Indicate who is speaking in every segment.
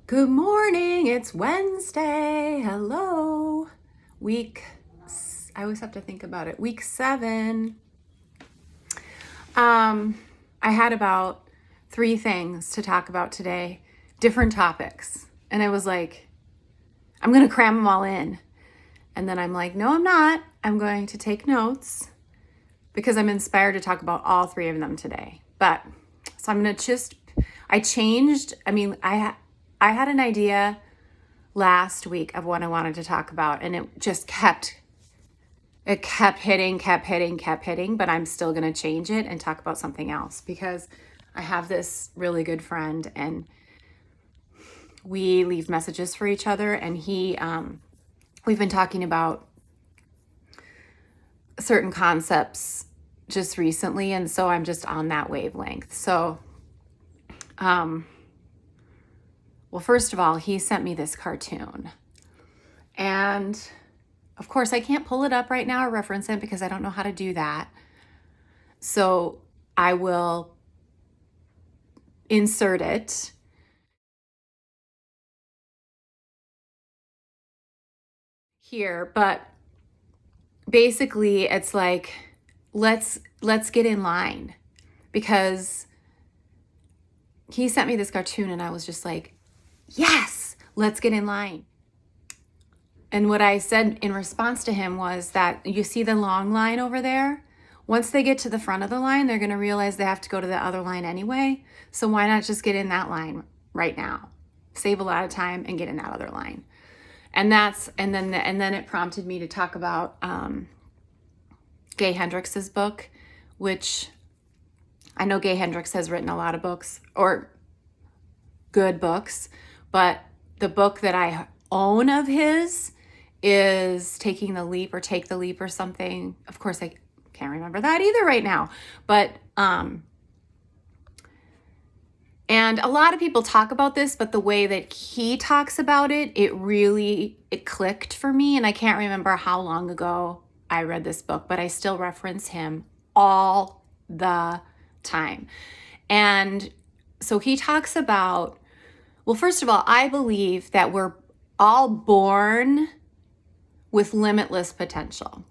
Speaker 1: Good morning. It's Wednesday. Hello. I always have to think about it. Week 7. I had about 3 things to talk about today, different topics. And I was like, I'm going to cram them all in. And then I'm like, no, I'm not. I'm going to take notes because I'm inspired to talk about all 3 of them today. So I'm going to I had an idea last week of what I wanted to talk about, and it just kept hitting, but I'm still going to change it and talk about something else because I have this really good friend and we leave messages for each other, and we've been talking about certain concepts just recently, and so I'm just on that wavelength. So, well, first of all, he sent me this cartoon, and of course I can't pull it up right now or reference it because I don't know how to do that. So I will insert it here, but basically it's like, let's get in line, because he sent me this cartoon and I was just like, yes, let's get in line. And what I said in response to him was that, you see the long line over there? Once they get to the front of the line, they're going to realize they have to go to the other line anyway. So why not just get in that line right now? Save a lot of time and get in that other line. And then it prompted me to talk about Gay Hendricks' book, which I know Gay Hendricks has written a lot of books, or good books, but the book that I own of his is Taking the Leap or Take the Leap or something. Of course, I can't remember that either right now. But and a lot of people talk about this, but the way that he talks about it, it clicked for me. And I can't remember how long ago I read this book, but I still reference him all the time. And so he talks about, well, first of all, I believe that we're all born with limitless potential.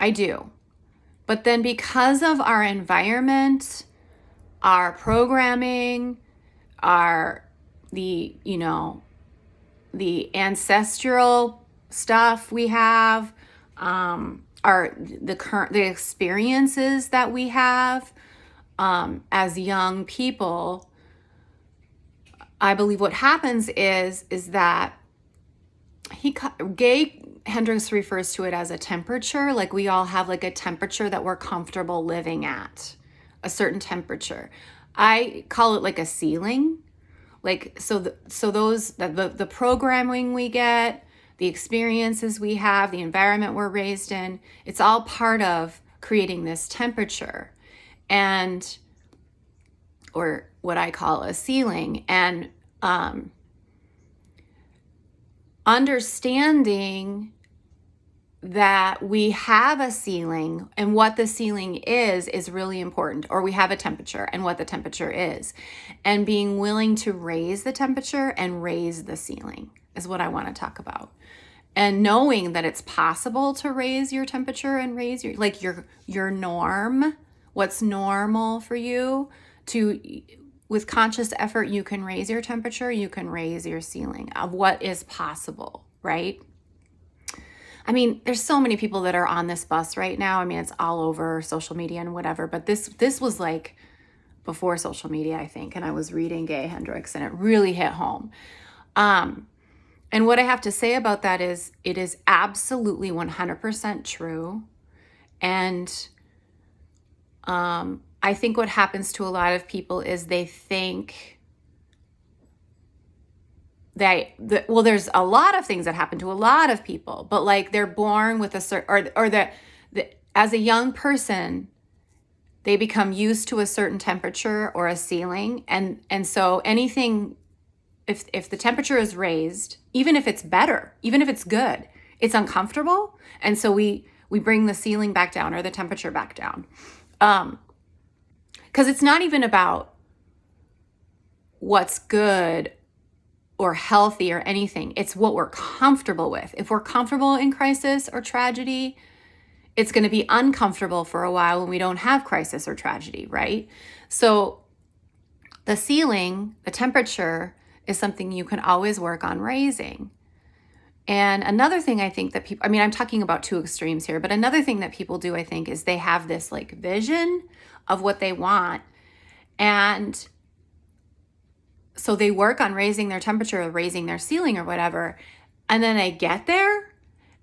Speaker 1: I do. But then because of our environment, our programming, the ancestral stuff we have, the experiences that we have as young people, I believe what happens is that Gay Hendricks refers to it as a temperature. Like, we all have like a temperature that we're comfortable living at, a certain temperature. I call it like a ceiling. Like, the programming we get, the experiences we have, the environment we're raised in, it's all part of creating this temperature, or what I call a ceiling. And understanding that we have a ceiling and what the ceiling is really important, or we have a temperature and what the temperature is, and being willing to raise the temperature and raise the ceiling is what I want to talk about. And knowing that it's possible to raise your temperature and raise your norm, what's normal for you, with conscious effort, you can raise your temperature, you can raise your ceiling of what is possible, right? I mean, there's so many people that are on this bus right now. I mean, it's all over social media and whatever, but this was like before social media, I think, and I was reading Gay Hendricks and it really hit home. And what I have to say about that is, it is absolutely 100% true. And I think what happens to a lot of people is they think well, there's a lot of things that happen to a lot of people, but like, they're born with a certain, as a young person, they become used to a certain temperature or a ceiling. And so anything, if the temperature is raised, even if it's better, even if it's good, it's uncomfortable. And so we bring the ceiling back down, or the temperature back down. Because it's not even about what's good or healthy or anything. It's what we're comfortable with. If we're comfortable in crisis or tragedy, it's going to be uncomfortable for a while when we don't have crisis or tragedy, right? So the ceiling, the temperature, is something you can always work on raising. And another thing I think that people, I mean, I'm talking about two extremes here, but another thing that people do, I think, is they have this like vision of what they want. And so they work on raising their temperature or raising their ceiling or whatever. And then they get there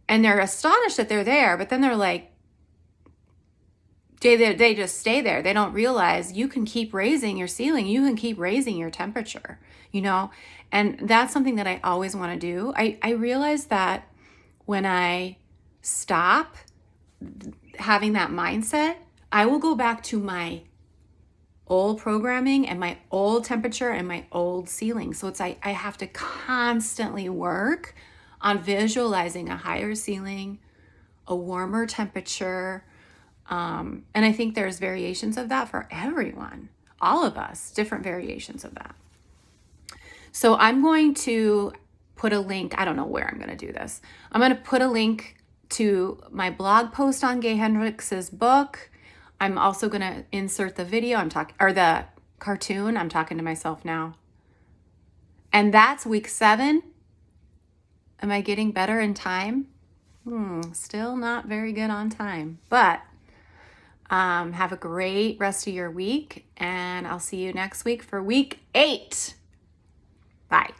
Speaker 1: and they're astonished that they're there. But then they're like, they just stay there. They don't realize you can keep raising your ceiling. You can keep raising your temperature, you know? And that's something that I always want to do. I realize that when I stop having that mindset, I will go back to my old programming and my old temperature and my old ceiling. So it's I have to constantly work on visualizing a higher ceiling, a warmer temperature. And I think there's variations of that for everyone, all of us, different variations of that. So I'm going to put a link. I don't know where I'm going to do this. I'm going to put a link to my blog post on Gay Hendricks' book. I'm also going to insert the video or the cartoon. I'm talking to myself now. And that's week 7. Am I getting better in time? Still not very good on time, but have a great rest of your week, and I'll see you next week for week 8. Bye.